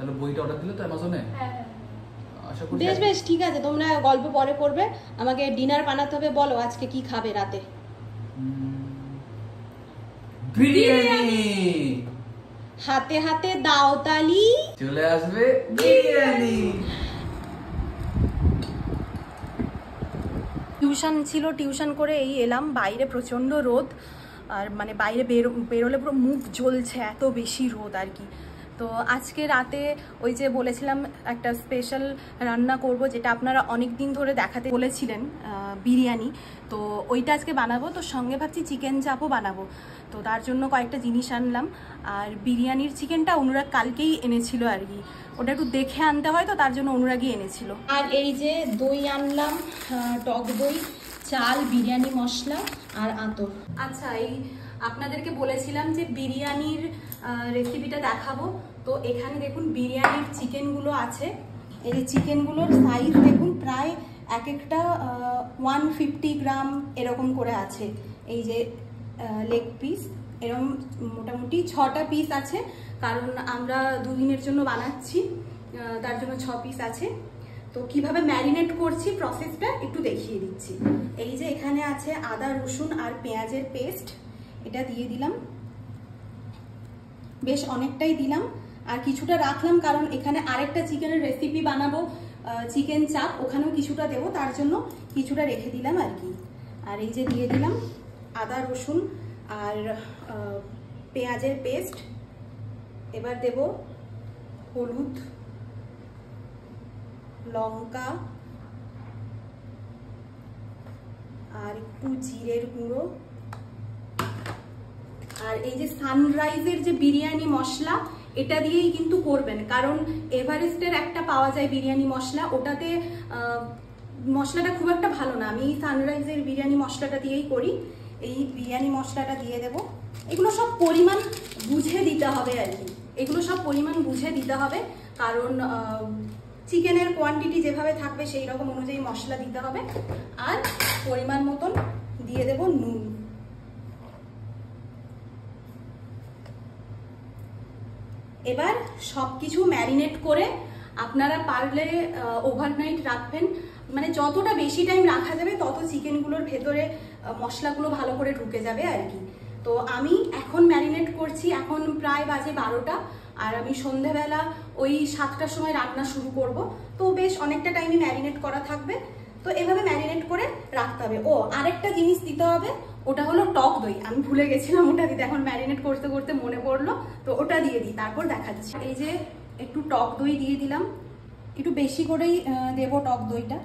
তাহলে বইটা অর্ডার দিলে তো অ্যামাজনে? হ্যাঁ আশা করি। বেশ বেশ ঠিক আছে, তোমরা গল্প পরে করবে, আমাকে ডিনার বানাতে হবে। বলো আজকে কি খাবে রাতে? বিরিয়ানি। হাতে হাতে দাও তালি, চলে আসবে বিরিয়ানি। টিউশন ছিল, টিউশন করে এই এলাম। বাইরে প্রচণ্ড রোদ, আর মানে বাইরে বেরোলে পুরো মুখ জ্বলছে, এত বেশি রোদ আর কি। তো আজকে রাতে ওই যে বলেছিলাম একটা স্পেশাল রান্না করব, যেটা আপনারা অনেক দিন ধরে দেখাতে বলেছিলেন, বিরিয়ানি। তো ওইটা আজকে বানাবো। তো সঙ্গে ভাবছি চিকেন চাপও বানাবো। তো তার জন্য কয়েকটা জিনিস আনলাম। আর বিরিয়ানির চিকেনটা অনুরাগ কালকেই এনেছিল আর কি, ওটা একটু দেখে আনতে হয়, তো তার জন্য অনুরাগই এনেছিল। আর এই যে দই আনলাম, টক দই, চাল, বিরিয়ানি মশলা আর আতর। আচ্ছা, এই আপনাদেরকে বলেছিলাম যে বিরিয়ানির রেসিপিটা দেখাবো। তো এখানে দেখুন বিরিয়ানির চিকেনগুলো আছে। এই যে চিকেনগুলোর সাইজ দেখুন, প্রায় এক একটা 150 গ্রাম এরকম করে আছে। এই যে লেগ পিস এরকম মোটামুটি 6টা পিস আছে, কারণ আমরা দুদিনের জন্য বানাচ্ছি, তার জন্য 6 পিস আছে। তো কিভাবে ম্যারিনেট করছি প্রসেসটা একটু দেখিয়ে দিচ্ছি। এই যে এখানে আছে আদা রসুন আর পেঁয়াজের পেস্ট, এটা দিয়ে দিলাম, বেশ অনেকটাই দিলাম। আর কিছুটা রাখলাম, কারণ এখানে আরেকটা চিকেনের রেসিপি বানাবো, চিকেন চাপ, ওখানেও কিছুটা দেবো, তার জন্য কিছুটা রেখে দিলাম আর কি। আর এই যে দিয়ে দিলাম আদা রসুন আর পেঁয়াজের পেস্ট। এবার দেব হলুদ, লঙ্কা আর একটু জিরের গুঁড়ো। আর এই যে সানরাইজের যে বিরিয়ানি মশলা, এটা দিয়েই কিন্তু করবেন, কারণ এভারেস্টের একটা পাওয়া যায় বিরিয়ানি মশলা, ওটাতে মশলাটা খুব একটা ভালো না। আমি এই সানরাইজের বিরিয়ানি মশলাটা দিয়েই করি। এই বিরিয়ানি মশলাটা দিয়ে দেব। এগুলো সব পরিমাণ বুঝে দিতে হবে আর কি, এগুলো সব পরিমাণ বুঝে দিতে হবে, কারণ চিকেনের কোয়ান্টিটি যেভাবে থাকবে সেই রকম অনুযায়ী মশলা দিতে হবে। আর পরিমাণ মতন দিয়ে দেব নুন। এবার সবকিছু ম্যারিনেট করে আপনারা পারলে ওভারনাইট রাখবেন, মানে যতটা বেশি টাইম রাখা যাবে তত চিকেনগুলোর ভেতরে মশলাগুলো ভালো করে ঢুকে যাবে আর কি। তো আমি এখন ম্যারিনেট করছি, এখন প্রায় বাজে 12টা, আর আমি সন্ধেবেলা ওই 7টার সময় রান্না শুরু করব। তো বেশ অনেকটা টাইমই ম্যারিনেট করা থাকবে। তো এভাবে ম্যারিনেট করে রাখতে হবে। ও আরেকটা জিনিস দিতে হবে, ওটা হলো টক দই। আমি ভুলে গেছিলাম ওটা দিতে, এখন ম্যারিনেট করতে করতে মনে পড়লো, তো ওটা দিয়ে দিই, তারপর দেখাচ্ছি। এই যে একটু টক দই দিয়ে দিলাম, একটু বেশি করেই দেব টক দইটা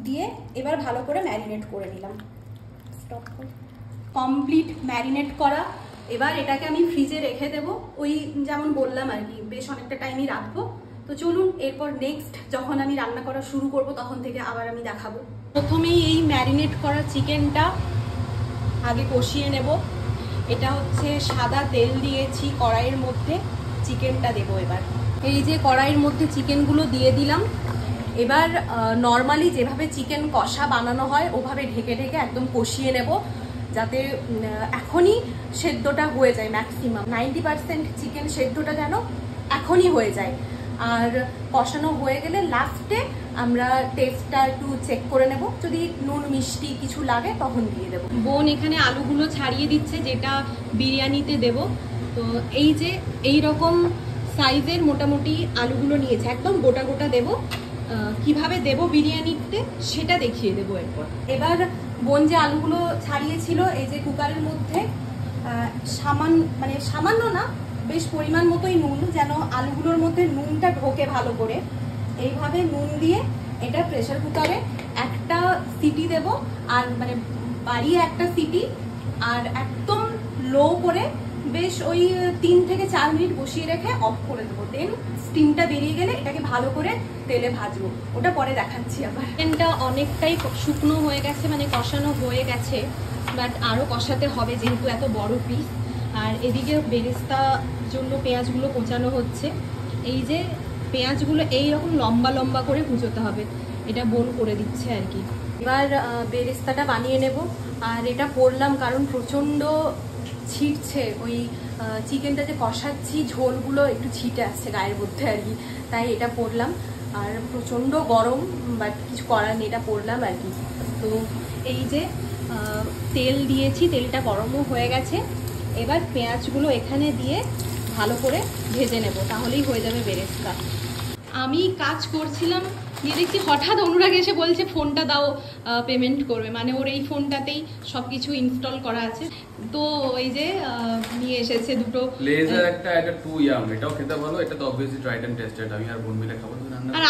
দিয়ে। এবার ভালো করে ম্যারিনেট করে নিলাম। কমপ্লিট ম্যারিনেট করা। এবার এটাকে আমি ফ্রিজে রেখে দেব, ওই যেমন বললাম আর কি, বেশ অনেকটা টাইমই রাখবো। তো চলুন, এরপর নেক্সট যখন আমি রান্না করা শুরু করব তখন থেকে আবার আমি দেখাবো। প্রথমেই এই ম্যারিনেট করা চিকেনটা আগে কষিয়ে নেব। এটা হচ্ছে সাদা তেল দিয়েছি কড়াইয়ের মধ্যে, চিকেনটা দেবো এবার। এই যে কড়াইয়ের মধ্যে চিকেনগুলো দিয়ে দিলাম। এবার নর্মালি যেভাবে চিকেন কষা বানানো হয় ওভাবে ঢেকে ঢেকে একদম কষিয়ে নেব, যাতে এখনই সেদ্ধটা হয়ে যায়। ম্যাক্সিমাম 90% চিকেন সেদ্ধটা যেন এখনই হয়ে যায়। আর কষানো হয়ে গেলে লাস্টে আমরা টেস্টটা একটু চেক করে নেব, যদি নুন মিষ্টি কিছু লাগে তখন দিয়ে দেবো। বোন এখানে আলুগুলো ছাড়িয়ে দিচ্ছে, যেটা বিরিয়ানিতে দেব। তো এই যে এই রকম সাইজের মোটামুটি আলুগুলো নিয়েছে, একদম গোটা গোটা দেব। কিভাবে দেব বিরিয়ানিতে সেটা দেখিয়ে দেবো এরপর। এবার বোন যে আলুগুলো ছাড়িয়েছিল, এই যে কুকারের মধ্যে সামান্য না, বেশ পরিমাণ মতোই নুন, যেন আলুগুলোর মধ্যে নুনটা ঢোকে ভালো করে। এইভাবে নুন দিয়ে এটা প্রেসার কুকারে একটা সিটি দেব, আর মানে বাড়িয়ে একটা সিটি, আর একদম লো করে বেশ ওই 3 থেকে 4 মিনিট বসিয়ে রেখে অফ করে দেবো। দেন স্টিমটা বেরিয়ে গেলে এটাকে ভালো করে তেলে ভাজবো, ওটা পরে দেখাচ্ছি। আবার চিকেনটা অনেকটাই শুকনো হয়ে গেছে, মানে কষানো হয়ে গেছে, বাট আরও কষাতে হবে যেহেতু এত বড় পিস। আর এদিকে বেরেস্তার জন্য পেঁয়াজগুলো কোচানো হচ্ছে। এই যে পেঁয়াজগুলো এইরকম লম্বা লম্বা করে কুচোতে হবে, এটা বোন করে দিচ্ছে আর কি। এবার বেরেস্তাটা বানিয়ে নেব। আর এটা করলাম কারণ প্রচণ্ড ছিটছে ওই চিকেনটা যে কষাচ্ছি ঝোলগুলো একটু ছিটে আসছে গায়ের মধ্যে আর কি, তাই এটা পরলাম। আর প্রচণ্ড গরম, বাট কিছু করার নেই, এটা পরলাম আর কি। তো এই যে তেল দিয়েছি, তেলটা গরমও হয়ে গেছে। এবার পেঁয়াজগুলো এখানে দিয়ে ভালো করে ভেজে নেব, তাহলেই হয়ে যাবে বেরেস্তা। আমি কাজ করছিলাম, দিয়ে দেখছি হঠাৎ অনুরাগ এসে বলছে ফোনটা দাও, পেমেন্ট করবে। মানে ওর এই ফোনটাতেই সব কিছু ইনস্টল করা আছে। তো এই যে নিয়ে এসেছে দুটো লেজার, একটা টু ইয়াম, এটাও খেতে ভালো। এটা তো অবভিয়াসলি ট্রাইড এন্ড টেস্টেড। আমি আর বোন মিলে খাবো। আর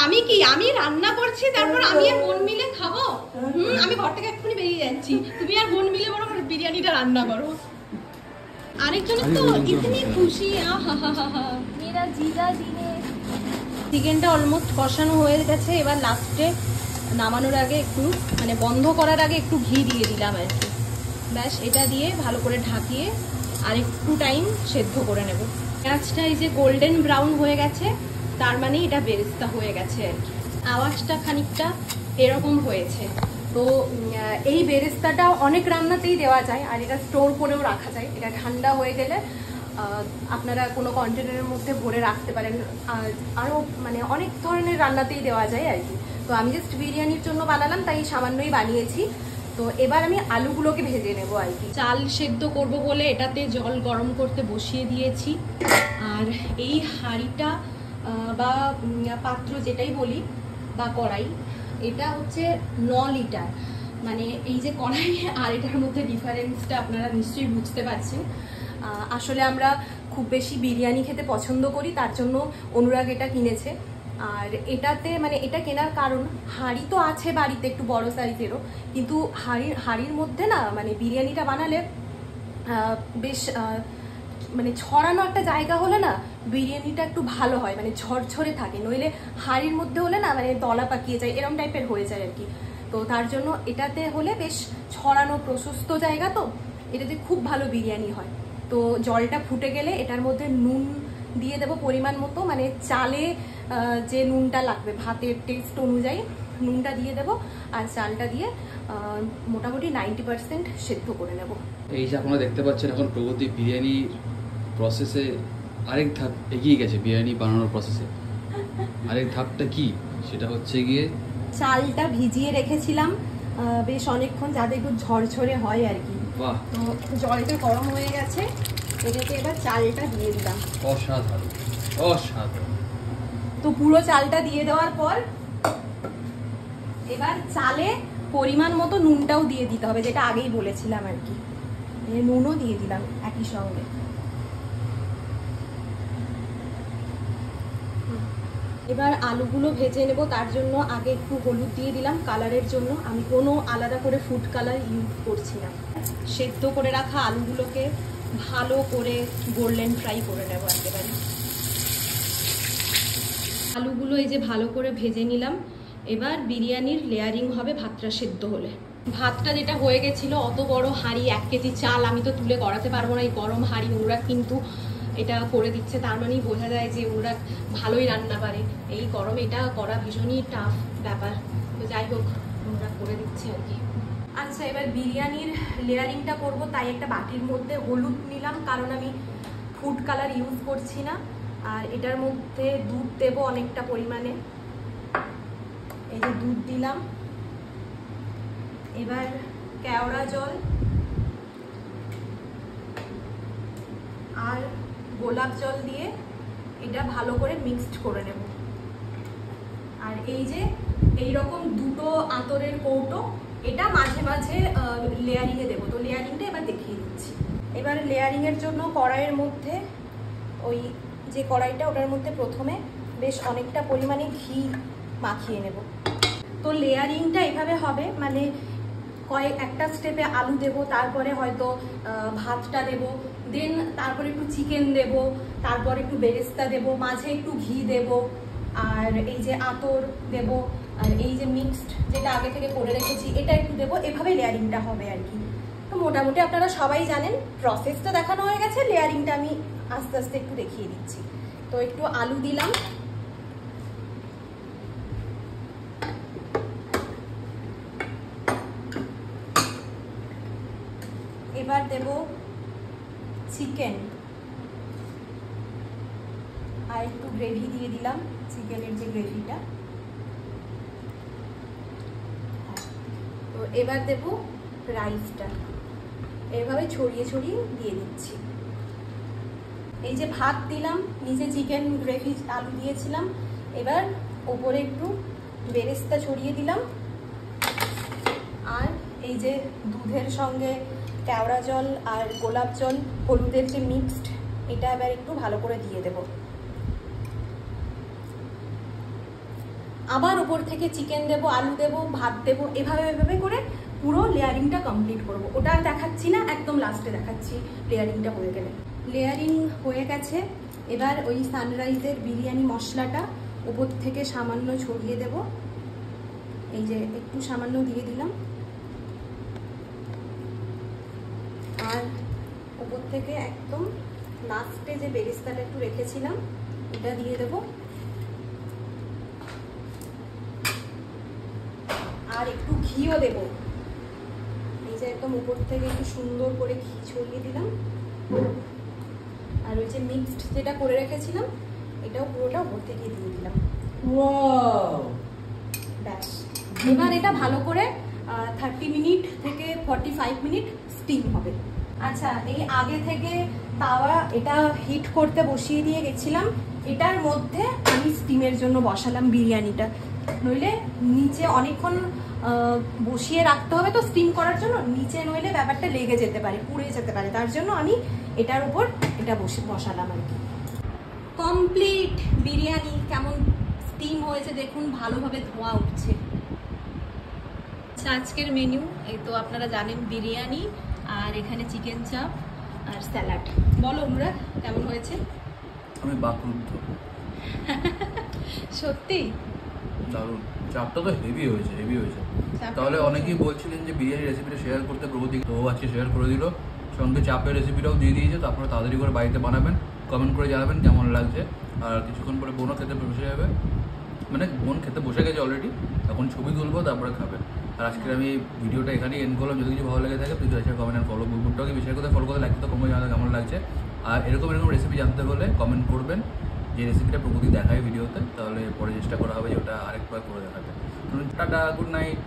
আমি রান্না করছি, তারপর আমি আর বোন মিলে খাবো। আমি ঘর থেকে এক্ষুনি বেরিয়ে যাচ্ছি, তুমি আর বোন মিলে বরং বিরিয়ানিটা রান্না করো। আরেকজন তো ইতনি খুশি, মেরা জিজা জিনে। চিকেনটা অলমোস্ট কষানো হয়ে গেছে। এবার লাস্টে নামানোর আগে একটু, মানে বন্ধ করার আগে একটু ঘি দিয়ে দিলাম আর কি। ব্যাস, এটা দিয়ে ভালো করে ঢাকিয়ে আর একটু টাইম সেদ্ধ করে নেব। পেঁয়াজটা এই যে গোল্ডেন ব্রাউন হয়ে গেছে, তার মানে এটা বেরেস্তা হয়ে গেছে আর কি। আওয়াজটা খানিকটা এরকম হয়েছে। তো এই বেরেস্তাটা অনেক রান্নাতেই দেওয়া যায়, আর এটা স্টোর করেও রাখা যায়। এটা ঠান্ডা হয়ে গেলে আপনারা কোনো কন্টেনারের মধ্যে ভরে রাখতে পারেন। আর আরও মানে অনেক ধরনের রান্নাতেই দেওয়া যায় আর কি। তো আমি জাস্ট বিরিয়ানির জন্য বানালাম, তাই সামান্যই বানিয়েছি। তো এবার আমি আলুগুলোকে ভেজে নেবো আর কি। চাল সেদ্ধ করব বলে এটাতে জল গরম করতে বসিয়ে দিয়েছি। আর এই হাঁড়িটা বা পাত্র যেটাই বলি, বা কড়াই, এটা হচ্ছে 9 লিটার। মানে এই যে কড়াই আর এটার মধ্যে ডিফারেন্সটা আপনারা নিশ্চয়ই বুঝতে পারছেন। আসলে আমরা খুব বেশি বিরিয়ানি খেতে পছন্দ করি, তার জন্য অনুরাগ এটা কিনেছে। আর এটাতে মানে এটা কেনার কারণ, হাঁড়ি তো আছে বাড়িতে একটু বড় সাইজেরও, কিন্তু হাঁড়ির মধ্যে না মানে বিরিয়ানিটা বানালে বেশ মানে ছড়ানো একটা জায়গা হলে না বিরিয়ানিটা একটু ভালো হয়, মানে ঝরঝরে থাকে। নইলে হাঁড়ির মধ্যে হলে না মানে দলা পাকিয়ে যায়, এরকম টাইপের হয়ে যায় আর কি। তো তার জন্য এটাতে হলে বেশ ছড়ানো প্রশস্ত জায়গা, তো এটাতে খুব ভালো বিরিয়ানি হয়। তো জলটা ফুটে গেলে এটার মধ্যে নুন দিয়ে দেবো পরিমাণ মতো, মানে চালে যে নুনটা লাগবে ভাতের টেস্ট অনুযায়ী নুনটা দিয়ে দেবো। আর চালটা দিয়ে মোটামুটি 90% সেদ্ধ করে নেব। এই যে আপনারা দেখতে পাচ্ছেন এখন প্রগতি বিরিয়ানির প্রসেসে আরেক ধাপ এগিয়ে গেছে। বিরিয়ানি বানানোর প্রসেসে আরেক ধাপটা কি, সেটা হচ্ছে গিয়ে চালটা ভিজিয়ে রেখেছিলাম বেশ অনেকক্ষণ, যাতে একটু ঝরঝরে হয় আর কি। বাহ, তো জলটা গরম হয়ে গেছে, এটাকে এবার চালটা দিয়ে দিলাম। অসাধারণ অসাধারণ। তো পুরো চালটা দিয়ে দেওয়ার পর এবার চালে পরিমাণ মতো নুনটাও দিয়ে দিতে হবে, যেটা আগেই বলেছিলাম আর কি। নুনও দিয়ে দিলাম একই সঙ্গে। এবার আলুগুলো ভেজে নেব, তার জন্য আগে একটু হলুদ দিয়ে দিলাম কালারের জন্য। আমি কোনো আলাদা করে ফুড কালার ইউজ করছি না। সেদ্ধ করে রাখা আলুগুলোকে ভালো করে গোল্ডেন ফ্রাই করে নেব একেবারে। আলুগুলো এই যে ভালো করে ভেজে নিলাম। এবার বিরিয়ানির লেয়ারিং হবে ভাতটা সেদ্ধ হলে। ভাতটা যেটা হয়ে গেছিলো, অত বড় হাঁড়ি 1 কেজি চাল আমি তো তুলে করাতে পারবো না। এই গরম হাঁড়ি অনুরাগ কিন্তু এটা করে দিচ্ছে, তার মানেই বোঝা যায় যে অনুরাগ ভালোই রান্না পারে। এই গরমে এটা করা ভীষণই টাফ ব্যাপার। তো যাই হোক, অনুরাগ করে দিচ্ছে আর কি। আচ্ছা, এবার বিরিয়ানির লেয়ারিংটা করব, তাই একটা বাটির মধ্যে হলুদ নিলাম, কারণ আমি ফুড কালার ইউজ করছি না। আর এটার মধ্যে দুধ দেব অনেকটা পরিমাণে। এই যে দুধ দিলাম। এবার কেওড়া জল আর গোলাপ জল দিয়ে এটা ভালো করে মিক্সড করে নেব। আর এই যে এইরকম দুটো আতরের কৌটো, এটা মাঝে মাঝে লেয়ারিংয়ে দেবো। তো লেয়ারিংটা এবার দেখিয়ে দিচ্ছি। এবার লেয়ারিংয়ের জন্য কড়াইয়ের মধ্যে, ওই যে কড়াইটা, ওটার মধ্যে প্রথমে বেশ অনেকটা পরিমাণে ঘি মাখিয়ে নেব। তো লেয়ারিংটা এভাবে হবে, মানে একটা স্টেপে আলু দেব, তারপরে হয়তো ভাতটা দেব, দেন তারপরে একটু চিকেন দেব, তারপরে একটু বেরেস্তা দেব, মাঝে একটু ঘি দেব, আর এই যে আতর দেব, আর এই যে মিক্সড যেটা আগে থেকে করে রেখেছি এটা একটু দেব। এভাবে লেয়ারিংটা হবে আর কি। তো মোটামুটি আপনারা সবাই জানেন, প্রসেসটা দেখানো হয়ে গেছে, লেয়ারিংটা আমি আস্তে আস্তে একটু দেখিয়ে দিচ্ছি। তো একটু আলু দিলাম, এবার দেব চিকেন, আর একটু গ্রেভি দিয়ে দিলাম, চিকেনের যে গ্রেভিটা। তো এবার দেব রাইসটা, এভাবে ছড়িয়ে ছড়িয়ে দিয়ে দিচ্ছি। এই যে ভাত দিলাম, নিচে চিকেন গ্রেভি আলু দিয়েছিলাম, এবার ওপরে একটু বেরেস্তা ছড়িয়ে দিলাম। আর এই যে দুধের সঙ্গে কেওড়া জল আর গোলাপ জল হলুদের যে মিক্সড, এটা এবার একটু ভালো করে দিয়ে দেব। আবার উপর থেকে চিকেন দেব, আলু দেব, ভাত দেব, এভাবে এভাবে করে পুরো লেয়ারিংটা কমপ্লিট করব। ওটা আর দেখাচ্ছি না, একদম লাস্টে দেখাচ্ছি লেয়ারিংটা হয়ে গেলে। লেয়ারিং হয়ে গেছে, এবার ওই সানরাইজের বিরিয়ানি মশলাটা উপর থেকে সামান্য ছড়িয়ে দেব। এই যে একটু সামান্য দিয়ে দিলাম, আর উপর থেকে একদম লাস্টে যে বেরেস্তাটা একটু রেখেছিলাম এটা দিয়ে দেব। আর একটু ঘিও দেব, এই যে একদম উপর থেকে একটু সুন্দর করে ঘি ছড়িয়ে দিলাম। আর ওই যে মিক্সড যেটা করে রেখেছিলাম এটাও পুরোটা উপর থেকে দিয়ে দিলাম। ব্যাস, এবার এটা ভালো করে 30 মিনিট থেকে 45 মিনিট স্টিম হবে। আচ্ছা, এই আগে থেকে তাওয়া এটা হিট করতে বসিয়ে দিয়ে গেছিলাম, এটার মধ্যে আমি স্টিমের জন্য বসালাম বিরিয়ানিটা, নইলে নিচে অনেকক্ষণ বসিয়ে রাখতে হবে তো স্টিম করার জন্য, নিচে নইলে ব্যাপারটা লেগে যেতে পারে, পুড়ে যেতে পারে, তার জন্য আমি এটার উপর এটা বসালাম আর কি। কমপ্লিট বিরিয়ানি কেমন স্টিম হয়েছে দেখুন, ভালোভাবে ধোঁয়া উঠছে। আজকের মেনু এই তো আপনারা জানেন, বিরিয়ানি আর এখানে চিকেন চাপ আর স্যালাড। বলো অনুরাগ কেমন হয়েছে? আমি বাকরুদ্ধ। সত্যি দারুণ, চাপটা তো হেভি হয়েছে, হেভি হয়েছে। তাহলে অনেকেই বলছিলেন যে বিরিয়ানি রেসিপিটা শেয়ার করতে প্রগতি, তো আজকে শেয়ার করে দিল, সঙ্গে চাপের রেসিপিটাও দিয়ে দিয়েছে। তো আপনারা তাড়াতাড়ি করে বাড়িতে বানাবেন, কমেন্ট করে জানাবেন কেমন লাগছে। আর কিছুক্ষণ পরে বোনও খেতে বসে যাবে, মানে বোন খেতে বসে গেছে অলরেডি, এখন ছবি তুলবো তারপরে খাবে। আর আজকের আমি ভিডিওটা এখানেই এন্ড করলাম। যদি কিছু ভালো লেগে থাকে প্লিজ লাইক, কমেন্ট আর ফলো। বুকটাকে বেশি করে ফলো করতে লাগছে, তো কমে জানাতে কেমন লাগছে। আর এরকম রেসিপি জানতে হলে কমেন্ট করবেন, যে রেসিপিটা প্রকৃতি দেখায় ভিডিওতে, তাহলে পরে চেষ্টা করা হবে যে ওটা আরেকবার করে দেখাতে। Tata, good night.